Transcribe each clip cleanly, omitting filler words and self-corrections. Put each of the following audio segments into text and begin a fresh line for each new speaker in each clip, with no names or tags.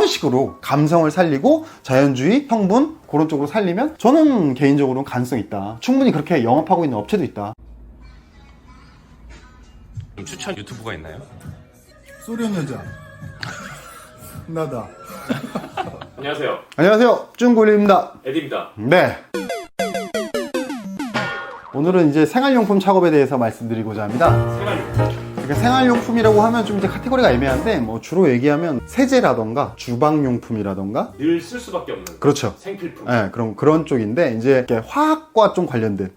그런 식으로 감성을 살리고 자연주의, 성분 그런 쪽으로 살리면 저는 개인적으로는 가능성이 있다. 충분히 그렇게 영업하고 있는 업체도 있다.
추천 유튜브가 있나요?
소련 여자 나다.
안녕하세요.
안녕하세요, 쭝골리입니다.
에디입니다.
네, 오늘은 이제 생활용품 작업에 대해서 말씀드리고자 합니다.
생활용품.
그러니까 생활용품이라고 하면 좀 이제 카테고리가 애매한데, 뭐 주로 얘기하면 세제라던가 주방용품이라던가,
늘 쓸 수밖에 없는
그렇죠.
생필품.
네, 그런 쪽인데, 이제 이렇게 화학과 좀 관련된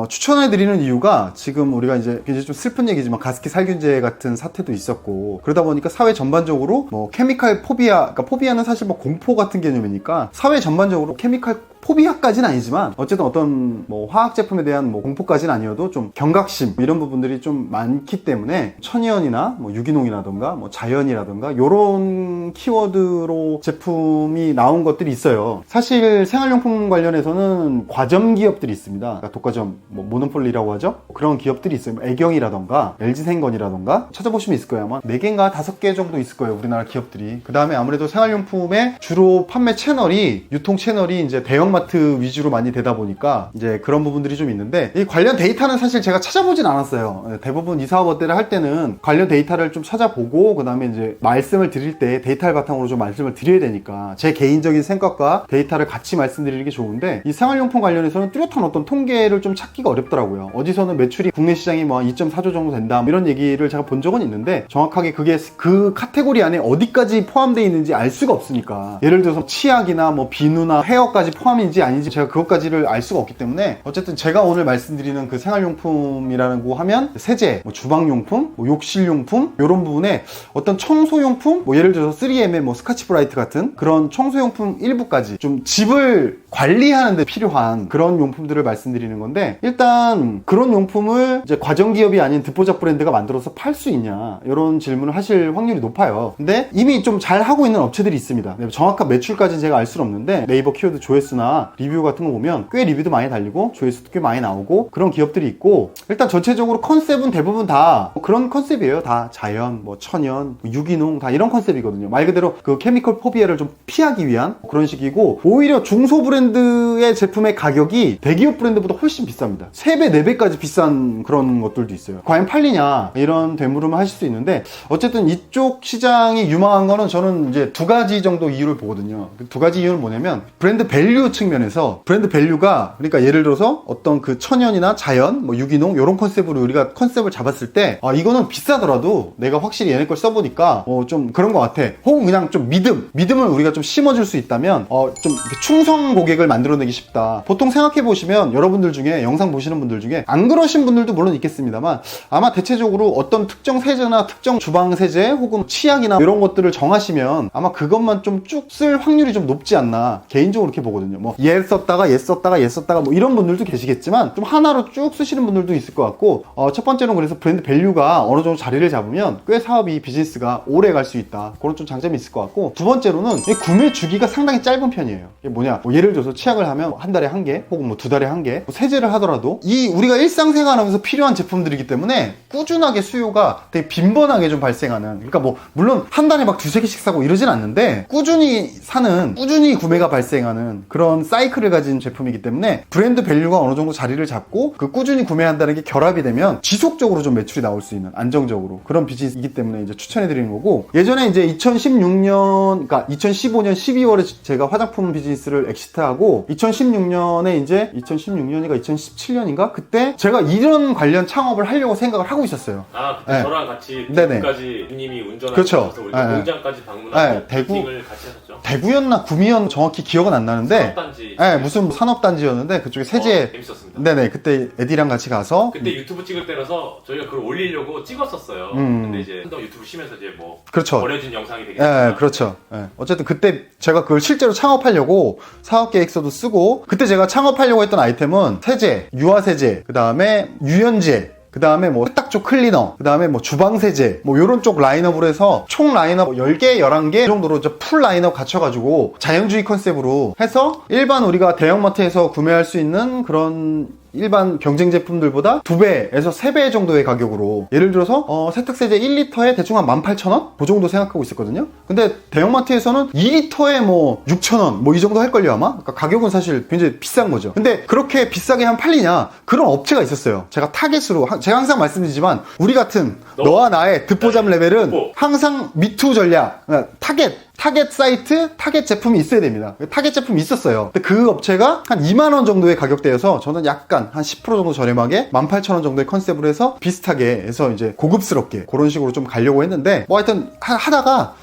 추천해드리는 이유가, 지금 우리가 이제 굉장히 좀 슬픈 얘기지만 가습기 살균제 같은 사태도 있었고, 그러다 보니까 사회 전반적으로 뭐 케미칼 포비아, 그러니까 포비아는 사실 뭐 공포 같은 개념이니까 사회 전반적으로 케미칼 포비아까지는 아니지만 어쨌든 어떤 뭐 화학 제품에 대한 뭐 공포까지는 아니어도 좀 경각심 이런 부분들이 좀 많기 때문에 천연이나 뭐 유기농이라던가 뭐 자연이라던가 요런 키워드로 제품이 나온 것들이 있어요. 사실 생활용품 관련해서는 과점 기업들이 있습니다. 그러니까 독과점, 뭐 모노폴리라고 하죠. 그런 기업들이 있어요. 애경이라던가 LG생건이라던가 찾아보시면 있을 거예요. 아마 4개인가 5개 정도 있을 거예요, 우리나라 기업들이. 그 다음에 아무래도 생활용품의 주로 판매 채널이, 유통 채널이 이제 대형 마트 위주로 많이 되다 보니까 이제 그런 부분들이 좀 있는데, 이 관련 데이터는 사실 제가 찾아보진 않았어요. 대부분 이 사업 업데이트를 할 때는 관련 데이터를 좀 찾아보고 그 다음에 이제 말씀을 드릴 때 데이터를 바탕으로 좀 말씀을 드려야 되니까 제 개인적인 생각과 데이터를 같이 말씀드리는 게 좋은데, 이 생활용품 관련해서는 뚜렷한 어떤 통계를 좀 찾기가 어렵더라고요. 어디서는 매출이 국내 시장이 뭐 2.4조 정도 된다 이런 얘기를 제가 본 적은 있는데, 정확하게 그게 그 카테고리 안에 어디까지 포함되어 있는지 알 수가 없으니까, 예를 들어서 치약이나 뭐 비누나 헤어까지 포함이 인지 아닌지 제가 그것까지를 알 수가 없기 때문에, 어쨌든 제가 오늘 말씀드리는 그 생활용품이라고 하면 세제, 뭐 주방용품, 뭐 욕실용품 이런 부분에 어떤 청소용품, 뭐 예를 들어서 3M의 뭐 스카치브라이트 같은 그런 청소용품 일부까지 좀 집을 관리하는 데 필요한 그런 용품들을 말씀드리는 건데, 일단 그런 용품을 이제 과정기업이 아닌 듣보잡 브랜드가 만들어서 팔 수 있냐 이런 질문을 하실 확률이 높아요. 근데 이미 좀 잘 하고 있는 업체들이 있습니다. 정확한 매출까지는 제가 알 수는 없는데, 네이버 키워드 조회수나 리뷰 같은 거 보면 꽤 리뷰도 많이 달리고 조회수도 꽤 많이 나오고 그런 기업들이 있고, 일단 전체적으로 컨셉은 대부분 다 그런 컨셉이에요. 다 자연, 뭐 천연, 유기농 다 이런 컨셉이거든요. 말 그대로 그 케미컬 포비아를 좀 피하기 위한 그런 식이고, 오히려 중소 브랜드의 제품의 가격이 대기업 브랜드보다 훨씬 비쌉니다. 3배, 4배까지 비싼 그런 것들도 있어요. 과연 팔리냐 이런 되물음을 하실 수 있는데, 어쨌든 이쪽 시장이 유망한 거는 저는 이제 2가지 정도 이유를 보거든요. 그 2가지 이유는 뭐냐면, 브랜드 밸류 측면에서, 브랜드 밸류가, 그러니까 예를 들어서 어떤 그 천연이나 자연, 뭐 유기농 이런 컨셉으로 우리가 컨셉을 잡았을 때, 이거는 비싸더라도 내가 확실히 얘네 걸 써보니까 좀 그런 것 같아. 혹은 그냥 좀 믿음을 우리가 좀 심어줄 수 있다면 좀 충성 고객을 만들어내기 쉽다. 보통 생각해보시면 여러분들 중에, 영상 보시는 분들 중에 안 그러신 분들도 물론 있겠습니다만, 아마 대체적으로 어떤 특정 세제나 특정 주방 세제 혹은 치약이나 이런 것들을 정하시면 아마 그것만 좀 쭉 쓸 확률이 좀 높지 않나, 개인적으로 이렇게 보거든요. 뭐 얘 썼다가 얘 썼다가 얘 썼다가 뭐 이런 분들도 계시겠지만, 좀 하나로 쭉 쓰시는 분들도 있을 것 같고, 첫 번째는 그래서 브랜드 밸류가 어느 정도 자리를 잡으면 꽤 사업이, 비즈니스가 오래 갈 수 있다, 그런 좀 장점이 있을 것 같고, 두 번째로는 구매 주기가 상당히 짧은 편이에요. 이게 뭐냐, 뭐 예를 들어서 치약을 하면 한 달에 1개 혹은 뭐 2달에 1개, 뭐 세제를 하더라도 이 우리가 일상생활하면서 필요한 제품들이기 때문에 꾸준하게 수요가 되게 빈번하게 좀 발생하는, 그러니까 뭐 물론 한 달에 막 2-3개씩 사고 이러진 않는데 꾸준히 사는, 꾸준히 구매가 발생하는 그런 사이클을 가진 제품이기 때문에, 브랜드 밸류가 어느 정도 자리를 잡고 그 꾸준히 구매한다는 게 결합이 되면 지속적으로 좀 매출이 나올 수 있는, 안정적으로 그런 비즈니스이기 때문에 이제 추천해 드리는 거고, 예전에 이제 2016년, 그러니까 2015년 12월에 제가 화장품 비즈니스를 엑시트하고, 2016년에 이제 2016년인가 2017년인가 그때 제가 이런 관련 창업을 하려고 생각을 하고 있었어요.
그때
네.
저랑 같이
네네.
대구까지 님이 운전하셔서,
그렇죠.
우리
네.
공장까지 방문하고
네, 대구.
미팅을 같이 하셨죠.
대구였나 구미였나 정확히 기억은 안 나는데,
산업단지.
네, 무슨 산업단지였는데 그쪽에 세제.
재밌었습니다.
네네, 그때 에디랑 같이 가서
그때 유튜브 찍을 때라서 저희가 그걸 올리려고 찍었었어요. 근데 이제 한동 유튜브 쉬면서 이제 뭐
그렇죠.
버려진 영상이 되겠습니다.
예, 그렇죠. 예. 어쨌든 그때 제가 그걸 실제로 창업하려고 사업 계획서도 쓰고, 그때 제가 창업하려고 했던 아이템은 세제, 유화세제, 그 다음에 유연제, 그 다음에 뭐 세탁조 클리너, 그 다음에 뭐 주방세제, 뭐 요런 쪽 라인업으로 해서 총 라인업 10개, 11개 정도로 풀 라인업 갖춰가지고 자연주의 컨셉으로 해서 일반 우리가 대형마트에서 구매할 수 있는 그런 일반 경쟁 제품들보다 2배에서 3배 정도의 가격으로 예를 들어서 세탁세제 1리터에 대충 한 18,000원? 그 정도 생각하고 있었거든요. 근데 대형마트에서는 2리터에 뭐 6,000원 뭐 이 정도 할걸요 아마? 그러니까 가격은 사실 굉장히 비싼 거죠. 근데 그렇게 비싸게 한 팔리냐? 그런 업체가 있었어요. 제가 타겟으로 제가 항상 말씀드리지만 우리 같은 너와 나의 듣보잡 레벨은 항상 미투 전략, 그러니까 타겟 사이트, 타겟 제품이 있어야 됩니다. 타겟 제품이 있었어요. 근데 그 업체가 한 2만원 정도의 가격대여서 저는 약간 한 10% 정도 저렴하게 18,000원 정도의 컨셉으로 해서 비슷하게 해서 이제 고급스럽게 그런 식으로 좀 가려고 했는데 뭐 하여튼 하다가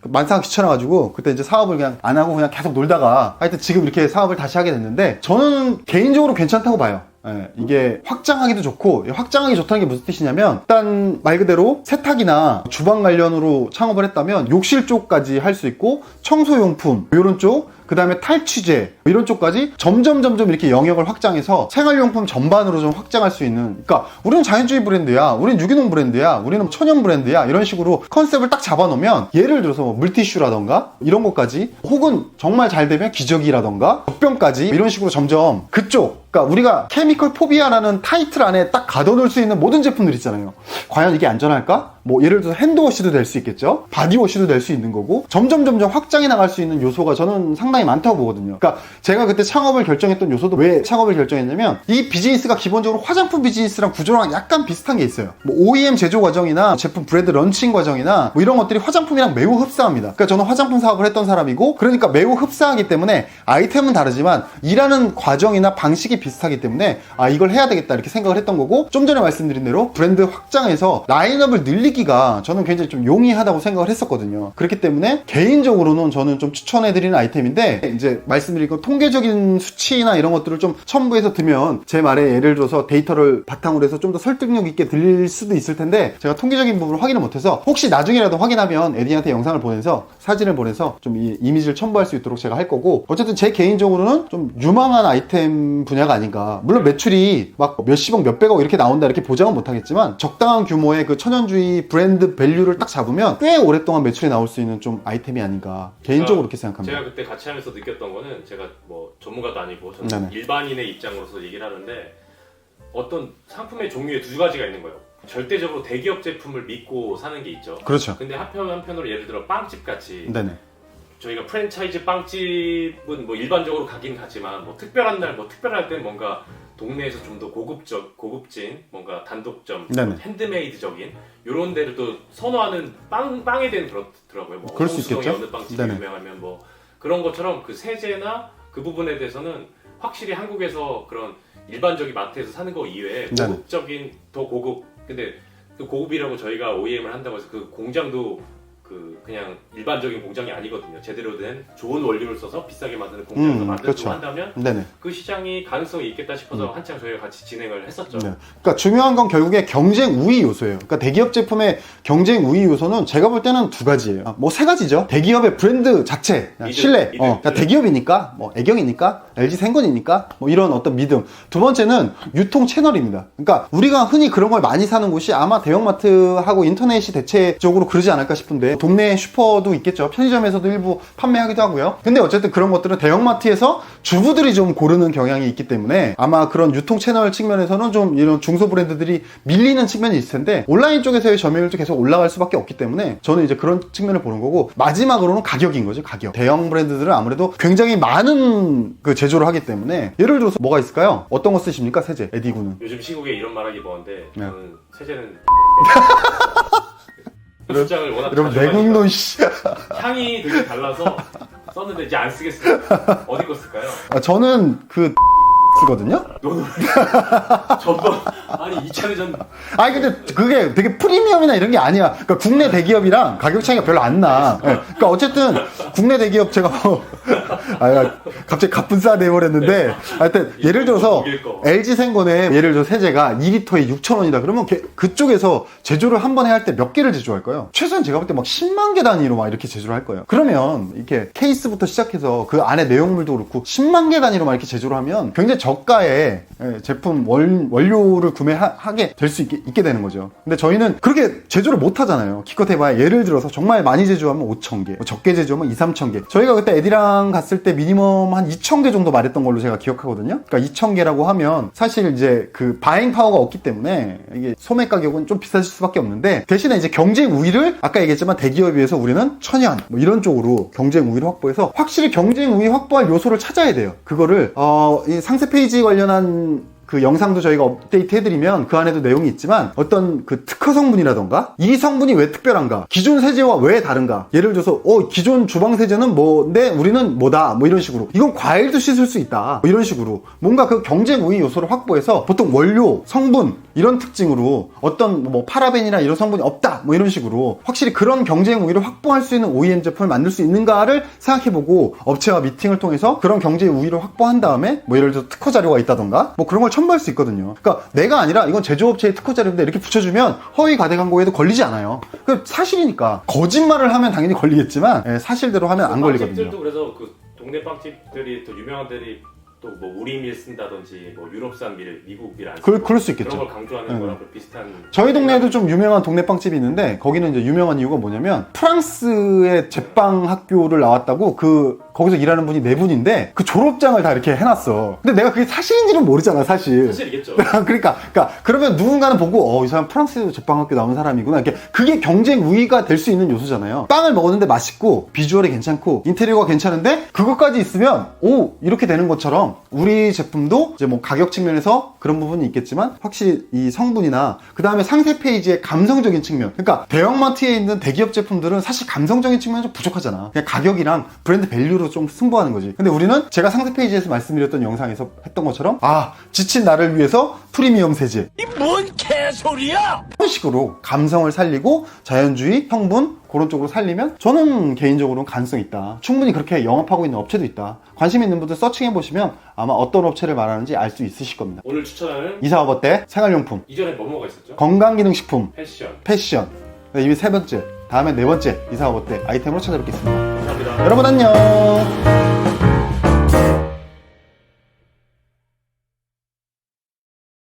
만사가 귀찮아가지고 그때 이제 사업을 그냥 안 하고 그냥 계속 놀다가 하여튼 지금 이렇게 사업을 다시 하게 됐는데 저는 개인적으로 괜찮다고 봐요. 예, 이게 확장하기도 좋고, 확장하기 좋다는 게 무슨 뜻이냐면 일단 말 그대로 세탁이나 주방 관련으로 창업을 했다면 욕실 쪽까지 할 수 있고 청소용품 이런 쪽, 그 다음에 탈취제 이런 쪽까지 점점 이렇게 영역을 확장해서 생활용품 전반으로 좀 확장할 수 있는, 그러니까 우리는 자연주의 브랜드야, 우리는 유기농 브랜드야, 우리는 천연 브랜드야, 이런 식으로 컨셉을 딱 잡아놓으면 예를 들어서 뭐 물티슈라던가 이런 것까지, 혹은 정말 잘 되면 기저귀라던가 젖병까지 이런 식으로 점점 그쪽, 그러니까 우리가 케미컬 포비아라는 타이틀 안에 딱 가둬놓을 수 있는 모든 제품들 있잖아요. 과연 이게 안전할까? 뭐 예를 들어서 핸드워시도 될 수 있겠죠, 바디워시도 될 수 있는 거고, 점점 확장해 나갈 수 있는 요소가 저는 상당히 많다고 보거든요. 그러니까 제가 그때 창업을 결정했던 요소도 왜 창업을 결정했냐면, 이 비즈니스가 기본적으로 화장품 비즈니스랑 구조랑 약간 비슷한 게 있어요. 뭐 OEM 제조 과정이나 제품 브랜드 런칭 과정이나 뭐 이런 것들이 화장품이랑 매우 흡사합니다. 그러니까 저는 화장품 사업을 했던 사람이고, 그러니까 매우 흡사하기 때문에 아이템은 다르지만 일하는 과정이나 방식이 비슷하기 때문에 이걸 해야 되겠다 이렇게 생각을 했던 거고, 좀 전에 말씀드린 대로 브랜드 확장해서 라인업을 늘리기가 저는 굉장히 좀 용이하다고 생각을 했었거든요. 그렇기 때문에 개인적으로는 저는 좀 추천해드리는 아이템인데, 이제 말씀드린 건 통계적인 수치나 이런 것들을 좀 첨부해서 드면 제 말에 예를 들어서 데이터를 바탕으로 해서 좀 더 설득력 있게 들릴 수도 있을 텐데, 제가 통계적인 부분을 확인을 못해서 혹시 나중에라도 확인하면 에디한테 영상을 보내서 사진을 보내서 좀 이 이미지를 첨부할 수 있도록 제가 할 거고, 어쨌든 제 개인적으로는 좀 유망한 아이템 분야가 아닌가. 물론 매출이 막 몇십억 몇백억 이렇게 나온다 이렇게 보장은 못하겠지만, 적당한 규모의 그 천연주의 브랜드 밸류를 딱 잡으면 꽤 오랫동안 매출이 나올 수 있는 좀 아이템이 아닌가, 개인적으로 그렇게 생각합니다.
제가 그때 같이 하면서 느꼈던 거는, 제가 뭐 전문가도 아니고 저는
네네.
일반인의 입장으로서 얘기를 하는데, 어떤 상품의 종류에 두 가지가 있는 거예요. 절대적으로 대기업 제품을 믿고 사는 게 있죠.
그렇죠.
근데 한편으로 예를 들어 빵집 같이,
네네.
저희가 프랜차이즈 빵집은 뭐 일반적으로 가긴 가지만, 뭐 특별한 날, 뭐 특별할 땐 뭔가 동네에서 좀 더 고급진 뭔가 단독점,
네네.
핸드메이드적인 이런 데를 또 선호하는 빵에 대한 그렇더라고요. 뭐
그럴 수 있겠죠.
어느 빵집이
네네.
유명하면 뭐 그런 것처럼 그 세제나 그 부분에 대해서는 확실히 한국에서 그런 일반적인 마트에서 사는 거 이외에
네네.
고급적인, 더 고급, 근데 그 고급이라고 저희가 OEM을 한다고 해서 그 공장도 그냥 일반적인 공장이 아니거든요. 제대로 된 좋은 원료를 써서 비싸게 만드는 공장에서 만들고
그렇죠.
한다면
네네.
그 시장이 가능성이 있겠다 싶어서 한창 저희가 같이 진행을 했었죠.
네. 그러니까 중요한 건 결국에 경쟁 우위 요소예요. 그러니까 대기업 제품의 경쟁 우위 요소는 제가 볼 때는 두 가지예요. 뭐 세 가지죠. 대기업의 브랜드 자체, 신뢰. 그러니까 대기업이니까, 뭐 애경이니까, LG 생건이니까, 뭐 이런 어떤 믿음. 두 번째는 유통 채널입니다. 그러니까 우리가 흔히 그런 걸 많이 사는 곳이 아마 대형마트하고 인터넷이 대체적으로 그러지 않을까 싶은데, 동네 슈퍼도 있겠죠. 편의점에서도 일부 판매하기도 하고요. 근데 어쨌든 그런 것들은 대형마트에서 주부들이 좀 고르는 경향이 있기 때문에 아마 그런 유통 채널 측면에서는 좀 이런 중소 브랜드들이 밀리는 측면이 있을 텐데, 온라인 쪽에서의 점유율도 계속 올라갈 수밖에 없기 때문에 저는 이제 그런 측면을 보는 거고, 마지막으로는 가격인 거죠. 가격. 대형 브랜드들은 아무래도 굉장히 많은 그 제조를 하기 때문에, 예를 들어서 뭐가 있을까요? 어떤 거 쓰십니까? 세제, 에디군은.
요즘 시국에 이런 말하기 뭐한데,
네.
저는 세제는 수장을 워낙
여러분
자주 하니까
내국노 씨.
향이 되게 달라서 썼는데 이제 안 쓰겠어요. 어디 거 쓸까요?
저는 그 쓰거든요.
저도 아니 2차례 전
아니 근데 그게 되게 프리미엄이나 이런 게 아니야. 그러니까 국내 대기업이랑 가격 차이가 별로 안 나. 네. 그러니까 어쨌든 국내 대기업 제가 갑자기 갑분싸 내버렸는데, 하여튼 예를 들어서 LG 생건의 예를 들어 세제가 2리터에 6,000원이다 그러면 그쪽에서 제조를 한 번에 할 때 몇 개를 제조할 거예요? 최소한 제가 볼 때 막 10만 개 단위로 막 이렇게 제조를 할 거예요. 그러면 이렇게 케이스부터 시작해서 그 안에 내용물도 그렇고 10만 개 단위로 막 이렇게 제조를 하면 굉장히 저가의 제품 원료를 구매하게 될 수 있게 되는 거죠. 근데 저희는 그렇게 제조를 못 하잖아요. 기껏 해봐야 예를 들어서 정말 많이 제조하면 5,000개, 뭐 적게 제조하면 2, 3,000개. 저희가 그때 에디랑 갔을 때 미니멈 한 2,000개 정도 말했던 걸로 제가 기억하거든요. 그러니까 2,000개라고 하면 사실 이제 그 바잉 파워가 없기 때문에 이게 소매 가격은 좀 비싸질 수밖에 없는데, 대신에 이제 경쟁 우위를 아까 얘기했지만 대기업에 비해서 우리는 천연 뭐 이런 쪽으로 경쟁 우위를 확보해서 확실히 경쟁 우위 확보할 요소를 찾아야 돼요. 그거를 이 상세 페이지 관련한 그 영상도 저희가 업데이트 해드리면 그 안에도 내용이 있지만, 어떤 그 특허 성분이라던가 이 성분이 왜 특별한가, 기존 세제와 왜 다른가, 예를 들어서 기존 주방 세제는 뭐인데 우리는 뭐다, 뭐 이런 식으로, 이건 과일도 씻을 수 있다, 뭐 이런 식으로 뭔가 그 경쟁 우위 요소를 확보해서 보통 원료, 성분 이런 특징으로 어떤 뭐 파라벤이나 이런 성분이 없다, 뭐 이런 식으로 확실히 그런 경쟁 우위를 확보할 수 있는 OEM 제품을 만들 수 있는가를 생각해보고 업체와 미팅을 통해서 그런 경쟁 우위를 확보한 다음에 뭐 예를 들어서 특허 자료가 있다던가 뭐 그런 걸 첨부할 수 있거든요. 그러니까 내가 아니라 이건 제조업체의 특허 자료인데 이렇게 붙여주면 허위 과대 광고에도 걸리지 않아요. 그 사실이니까. 거짓말을 하면 당연히 걸리겠지만 사실대로 하면 안 걸리거든요.
빵집들도 그래서 그 동네 빵집들이 또 유명한 데리 또 뭐 우리 밀 쓴다든지 뭐 유럽산 밀, 미국 밀 안 쓰고
그럴 수 있겠죠.
그런 걸 강조하는 거랑 비슷한.
저희 동네에도 좀 유명한 동네 빵집이 있는데, 거기는 이제 유명한 이유가 뭐냐면 프랑스의 제빵 학교를 나왔다고 거기서 일하는 분이 4분인데 그 졸업장을 다 이렇게 해놨어. 근데 내가 그게 사실인지는 모르잖아, 사실.
사실이겠죠.
그러니까 그러면 누군가는 보고 이 사람 프랑스 제빵학교 나온 사람이구나. 그게 경쟁 우위가 될 수 있는 요소잖아요. 빵을 먹었는데 맛있고 비주얼이 괜찮고 인테리어가 괜찮은데 그것까지 있으면 이렇게 되는 것처럼 우리 제품도 이제 뭐 가격 측면에서 그런 부분이 있겠지만 확실히 이 성분이나 그 다음에 상세 페이지의 감성적인 측면, 그러니까 대형마트에 있는 대기업 제품들은 사실 감성적인 측면이 좀 부족하잖아. 그냥 가격이랑 브랜드 밸류로 좀 승부하는 거지. 근데 우리는 제가 상세 페이지에서 말씀드렸던 영상에서 했던 것처럼 지친 나를 위해서 프리미엄 세제,
이 뭔 개소리야!
이런 식으로 감성을 살리고 자연주의, 성분 그런 쪽으로 살리면 저는 개인적으로는 가능성이 있다. 충분히 그렇게 영업하고 있는 업체도 있다. 관심 있는 분들 서칭해보시면 아마 어떤 업체를 말하는지 알 수 있으실 겁니다.
오늘 추천하는
이사업 어때? 생활용품,
이전에 뭐가 있었죠?
건강기능식품,
패션.
이미 3번째, 다음에 4번째 이사업 어때? 아이템으로 찾아뵙겠습니다.
감사합니다.
여러분 안녕.